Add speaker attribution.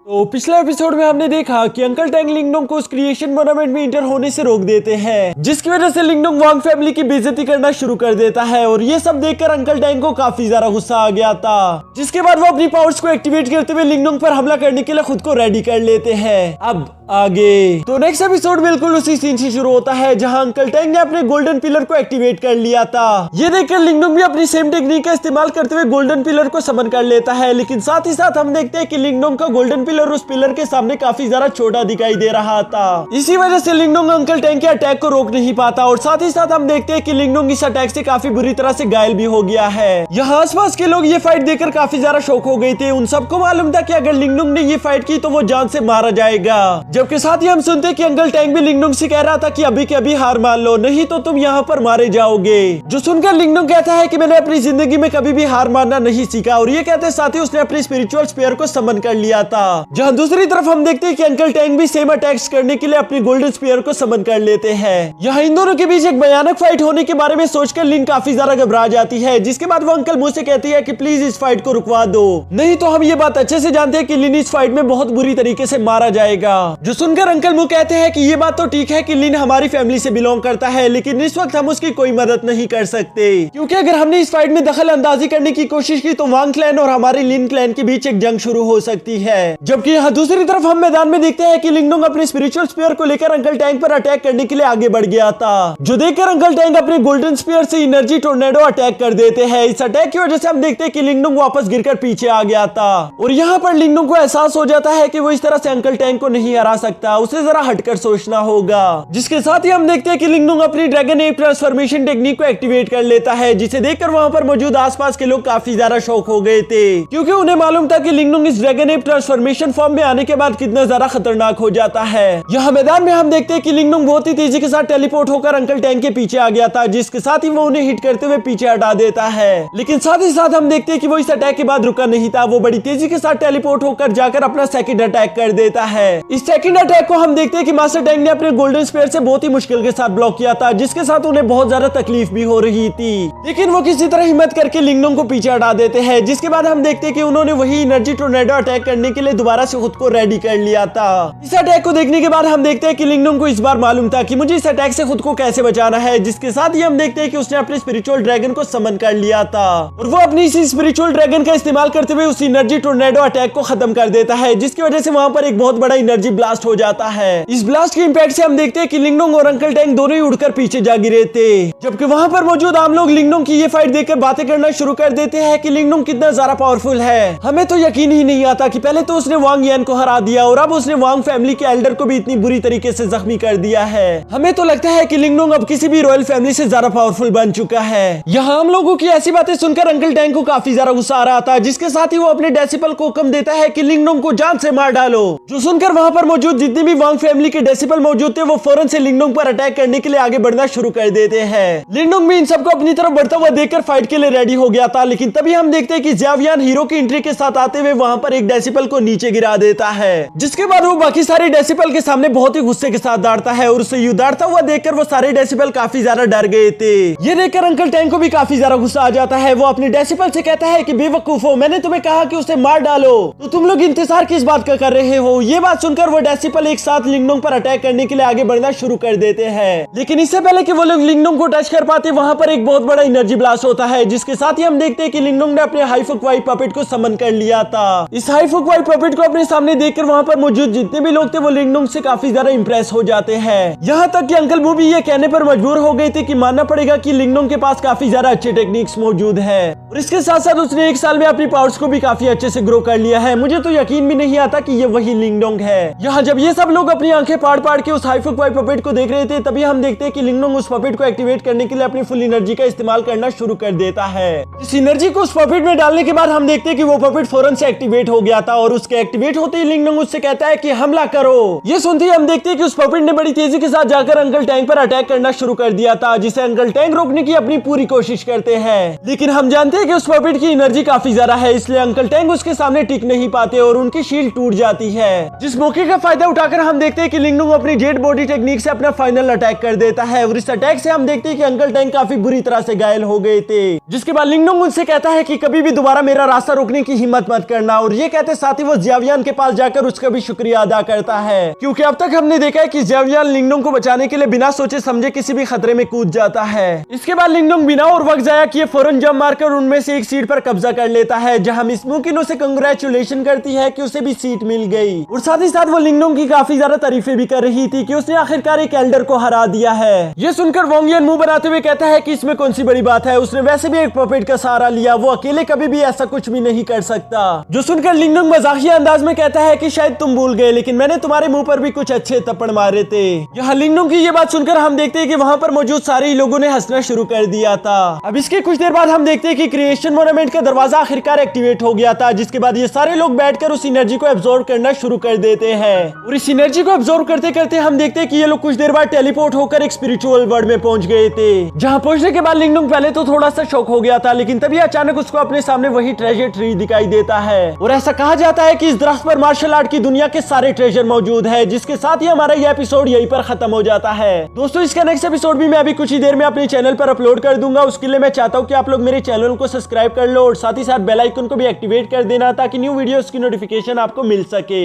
Speaker 1: तो पिछले एपिसोड में हमने देखा कि अंकल टैंग लिंगडोंग को उस क्रिएशन टूर्नामेंट में इंटर होने से रोक देते हैं, जिसकी वजह से लिंगडोंग वांग फैमिली की बेइज्जती करना शुरू कर देता है। और ये सब देखकर अंकल टैंग को काफी ज्यादा गुस्सा आ गया था, जिसके बाद वो अपनी पावर्स को एक्टिवेट करते हुए लिंगडोंग पर हमला करने के लिए खुद को रेडी कर लेते हैं। अब आगे तो नेक्स्ट एपिसोड बिल्कुल उसी सीन से शुरू होता है जहां अंकल टैंग ने अपने गोल्डन पिलर को एक्टिवेट कर लिया था। ये देखकर लिंगडोंग भी अपनी सेम टेक्निक का इस्तेमाल करते हुए गोल्डन पिलर को समन कर लेता है, लेकिन साथ ही साथ हम देखते हैं कि लिंगडोंग का गोल्डन पिलर उस पिलर के सामने काफी ज्यादा छोटा दिखाई दे रहा था। इसी वजह से लिंगडोंग अंकल टैंग के अटैक को रोक नहीं पाता और साथ ही साथ हम देखते हैं कि लिंगडोंग इस अटैक से काफी बुरी तरह से घायल भी हो गया है। यहाँ आसपास के लोग ये फाइट देखकर काफी ज्यादा शॉक हो गए थे। उन सबको मालूम था कि अगर लिंगडोंग ने ये फाइट की तो वो जान से मारा जाएगा, जबकि साथ ही हम सुनते कि अंकल टैंग भी लिंगडोंग से कह रहा था कि अभी के अभी हार मान लो, नहीं तो तुम यहाँ पर मारे जाओगे। जो सुनकर लिंगडोंग कहता है कि मैंने अपनी जिंदगी में कभी भी हार मानना नहीं सीखा, और ये कहते साथ ही उसने अपनी स्पिरिचुअल स्पीयर को समन कर लिया था। जहाँ दूसरी तरफ हम देखते हैं कि अंकल टैंग भी सेम अटैक्स करने के लिए अपनी गोल्डन स्पीयर को समन कर लेते हैं। यहाँ इन दोनों के बीच एक भयानक फाइट होने के बारे में सोचकर लिंग काफी ज्यादा घबरा जाती है, जिसके बाद वो अंकल मुझसे कहती है कि प्लीज इस फाइट को रुकवा दो, नहीं तो हम ये बात अच्छे से जानते हैं कि लिन इस फाइट में बहुत बुरी तरीके से मारा जाएगा। जो सुनकर अंकल मुझे कहते हैं कि ये बात तो ठीक है कि लिन हमारी फैमिली से बिलोंग करता है, लेकिन इस वक्त हम उसकी कोई मदद नहीं कर सकते, क्योंकि अगर हमने इस फाइट में दखल अंदाजी करने की कोशिश की तो वांग क्लैन और हमारे लिन क्लैन के बीच एक जंग शुरू हो सकती है। जबकि यहाँ दूसरी तरफ हम मैदान में देखते हैं कि लिंगडोंग अपने स्पिरिचुअल स्पीयर को लेकर अंकल टैंग पर अटैक करने के लिए आगे बढ़ गया था, जो देखकर अंकल टैंग अपने गोल्डन स्पीयर से एनर्जी टोर्नेडो अटैक कर देते हैं। इस अटैक की वजह से हम देखते हैं कि लिंगडोंग वापस गिरकर पीछे आ गया था, और यहाँ पर लिंगडोंग को एहसास हो जाता है कि वो इस तरह से अंकल टैंग को नहीं हरा सकता, उसे जरा हटकर सोचना होगा। जिसके साथ ही हम देखते हैं कि लिंगडोंग अपनी ड्रैगन एप ट्रांसफॉर्मेशन टेक्निक को एक्टिवेट कर लेता है, जिसे देखकर वहां पर मौजूद आसपास के लोग काफी ज्यादा शॉक हो गए थे, क्योंकि उन्हें मालूम था कि लिंगडोंग इस ड्रैगन एप ट्रांसफॉर्मेशन फॉर्म में आने के बाद कितना ज्यादा खतरनाक हो जाता है। यहाँ मैदान में हम देखते हैं कि लिंगडोंग बहुत ही तेजी के साथ टेलीपोर्ट होकर अंकल टैंग के पीछे आ गया था, जिसके साथ ही वो उन्हें हिट करते हुए पीछे हटा देता है। लेकिन साथ ही साथ हम देखते हैं कि वो इस अटैक के बाद रुका नहीं था, वो बड़ी तेजी के साथ टेलीपोर्ट होकर जाकर अपना सेकंड अटैक कर देता है। इस सेकंड अटैक को हम देखते हैं कि मास्टर टैंग ने अपने गोल्डन स्पीयर से बहुत ही मुश्किल के साथ ब्लॉक किया था, जिसके साथ उन्हें बहुत ज्यादा तकलीफ भी हो रही थी, लेकिन वो किसी तरह हिम्मत करके लिंगडोंग को पीछे हटा देते हैं। जिसके बाद हम देखते हैं कि उन्होंने वही एनर्जी टोर्नेडो अटैक करने के लिए दोबारा से खुद को रेडी कर लिया था। इस अटैक को देखने के बाद हम देखते हैं कि लिंगडोंग को इस बार मालूम था कि मुझे इस अटैक से खुद को कैसे बचाना है, जिसके साथ ही हम देखते हैं कि उसने अपने स्पिरिचुअल ड्रैगन को समन कर लिया था, और वो अपनी इसी स्पिरिचुअल ड्रैगन का इस्तेमाल करते हुए उस एनर्जी टोर्नेडो अटैक को खत्म कर देता है, जिसकी वजह से वहां पर एक बहुत बड़ा एनर्जी ब्लास्ट हो जाता है। इस ब्लास्ट के इंपैक्ट से हम देखते हैं कि लिंगडोंग और अंकल टैंग दोनों ही उड़कर पीछे जा गिरे थे, जबकि वहां पर मौजूद आम लोग लिंगडोंग की ये फाइट देखकर बातें करना शुरू कर देते हैं कि लिंगडोंग कितना ज्यादा पावरफुल है। हमें तो यकीन ही नहीं आता कि पहले तो उसने वांग यान को हरा दिया और अब उसने वांग फैमिली के एल्डर को भी इतनी बुरी तरीके से जख्मी कर दिया है। हमें तो लगता है कि लिंगडोंग अब किसी भी रॉयल फैमिली से ज्यादा पावरफुल बन चुका है। यहाँ हम लोगों की ऐसी बातें सुनकर अंकल टैंग को काफी ज्यादा गुस्सा आ रहा था, जिसके साथ ही वो अपने डेसिपल को हुक्म देता है कि लिंगडोंग को जान से मार डालो। जो सुनकर वहां पर मौजूद जितने भी वांग फैमिली के डेसिपल मौजूद थे वो फौरन से लिंगडोंग पर अटैक करने के लिए आगे बढ़ना शुरू कर देते हैं। लिंगडोंग भी इन सबको अपनी तरफ बढ़ता हुआ देखकर फाइट के लिए रेडी हो गया था, लेकिन तभी हम देखते हैं कि ज़्यावियान हीरो की एंट्री के साथ आते हुए वहां पर एक डेसिपल को नीचे गिरा देता है, जिसके बाद वो बाकी सारे डेसिपल के सामने बहुत ही गुस्से के साथ दौड़ता है, और उसे यूं दौड़ता हुआ देखकर वो सारे डेसिपल काफी ज्यादा डर गए थे। ये देखकर अंकल टैंग को भी काफी ज्यादा गुस्सा आ जाता है। वो अपने डेसिपल से कहता है कि बेवकूफो, मैंने तुम्हें कहा कि उसे मार डालो, तो तुम लोग इंतजार किस बात का कर रहे हो। ये बात सुनकर वो डेसिपल एक साथ लिंगडोंग पर अटैक करने के लिए आगे बढ़ना शुरू कर देते हैं, लेकिन इससे पहले कि वो लोग लिंगडोंग को टच कर पाते वहां पर एक बहुत बड़ा एनर्जी ब्लास्ट होता है, जिसके साथ ही हम देखते हैं कि लिंगडोंग ने अपने हाईफुक वाई पपेट को समन कर लिया था। इस हाईफुक वाई पपेट को अपने सामने देखकर वहां पर मौजूद जितने भी लोग थे वो लिंगडोंग से काफी ज्यादा इंप्रेस हो जाते हैं। यहाँ तक कि अंकल बू भी ये कहने पर मजबूर हो गए थे कि मानना पड़ेगा कि लिंगडोंग के पास काफी ज्यादा अच्छे टेक्निक्स मौजूद है, और इसके साथ साथ उसने एक साल में अपनी पावर्स को भी काफी अच्छे से ग्रो कर लिया है। मुझे तो यकीन भी नहीं आता कि ये वही लिंगडोंग है। यहाँ जब ये सब लोग अपनी आंखें फाड़ फाड़ के उस हाईफुक वाई पपेट को देख रहे थे, तभी हम देखते हैं कि लिंगडोंग उस पपेट को एक्टिवेट करने के लिए अपनी फुल एनर्जी का इस्तेमाल करना शुरू कर देता है। इस एनर्जी को उस पपेट में डालने के बाद हम देखते हैं कि वो पपेट फौरन से एक्टिवेट हो गया था, और उसके एक्टिवेट होते ही लिंगडोंग उससे कहता है कि हमला करो। ये सुनते ही हम देखते हैं कि उस पपेट ने बड़ी तेजी के साथ जाकर अंकल टैंग पर अटैक करना शुरू कर दिया था, जिसे अंकल टैंग रोकने की अपनी पूरी कोशिश करते हैं, लेकिन हम जानते हैं कि उस पपेट की एनर्जी काफी ज्यादा है, इसलिए अंकल टैंग उसके सामने टिक नहीं पाते और उनकी शील्ड टूट जाती है। जिस मौके का फायदा उठाकर हम देखते हैं कि लिंगडोंग अपनी जेड बॉडी टेक्निक से अपना फाइनल अटैक कर देता है, और इस अटैक से हम देखते हैं कि अंकल टैंग काफी बुरी तरह से घायल हो गए थे। जिसके बाद लिंगडोंग उनसे कहता है कि कभी भी दोबारा मेरा रास्ता रोकने की हिम्मत मत करना, और ये कहते साथ ही वो ज़ेवियन के पास जाकर उसका भी शुक्रिया अदा करता है, क्योंकि अब तक हमने देखा है कि ज़ेवियन लिंगडोंग को बचाने के लिए बिना सोचे समझे किसी भी खतरे में कूद जाता है। इसके बाद लिंगडोंग बिना और वक्त जाया किए फौरन जंप मारकर उनमें से एक सीट पर कब्जा कर लेता है, जहां मिस मुकिन उसे कंग्रेचुलेशन करती है कि उसे भी सीट मिल गई। और साथ ही साथ वो लिंगडोंग की काफी ज्यादा तारीफें भी कर रही थी कि उसने आखिरकार एक एल्डर को हरा दिया है। ये सुनकर वोंग यन मुंह बनाते हुए कहता है कि इसमें कौन सी बड़ी बात है, उसने वैसे भी एक पपेट का सहारा लिया, वो अकेले कभी भी ऐसा कुछ भी नहीं कर सकता। जो सुनकर लिंगडोंग मजाकिया अंदाज में कहता है कि शायद तुम भूल गए, लेकिन मैंने तुम्हारे मुंह पर भी कुछ अच्छे थप्पड़ मारे थे। यहाँ लिंगडोंग की ये बात सुनकर हम देखते हैं कि वहां पर मौजूद सारे ही लोगों ने हंसना शुरू कर दिया था। अब इसके कुछ देर बाद हम देखते हैं कि क्रिएशन मोनामेंट का दरवाजा आखिरकार एक्टिवेट हो गया था, जिसके बाद ये सारे लोग बैठकर उस एनर्जी को एब्जॉर्ब करना शुरू कर देते हैं। और इस एनर्जी को एब्जॉर्ब करते करते हम देखते हैं कि ये लोग कुछ देर बाद टेलीपोर्ट होकर एक स्पिरिचुअल वर्ल्ड में पहुंच गए थे। जहां पहुंचने के बाद लिंगडोंग पहले तो थोड़ा सा शॉक हो गया था, लेकिन तभी अचानक उसको अपने सामने वही ट्रेजर ट्री दिखाई देता है। और ऐसा कहा जाता है कि इस दरख्त पर मार्शल आर्ट की दुनिया के सारे ट्रेजर मौजूद है, जिसके साथ ही हमारा यह एपिसोड यहीं पर खत्म हो जाता है। दोस्तों, इसका नेक्स्ट एपिसोड भी मैं अभी कुछ ही देर में अपने चैनल पर अपलोड कर दूंगा। उसके लिए मैं चाहता हूँ कि आप लोग मेरे चैनल को सब्सक्राइब कर लो और साथ ही साथ बेल आइकन को भी एक्टिवेट कर देना, ताकि न्यू वीडियोस की नोटिफिकेशन आपको मिल सके।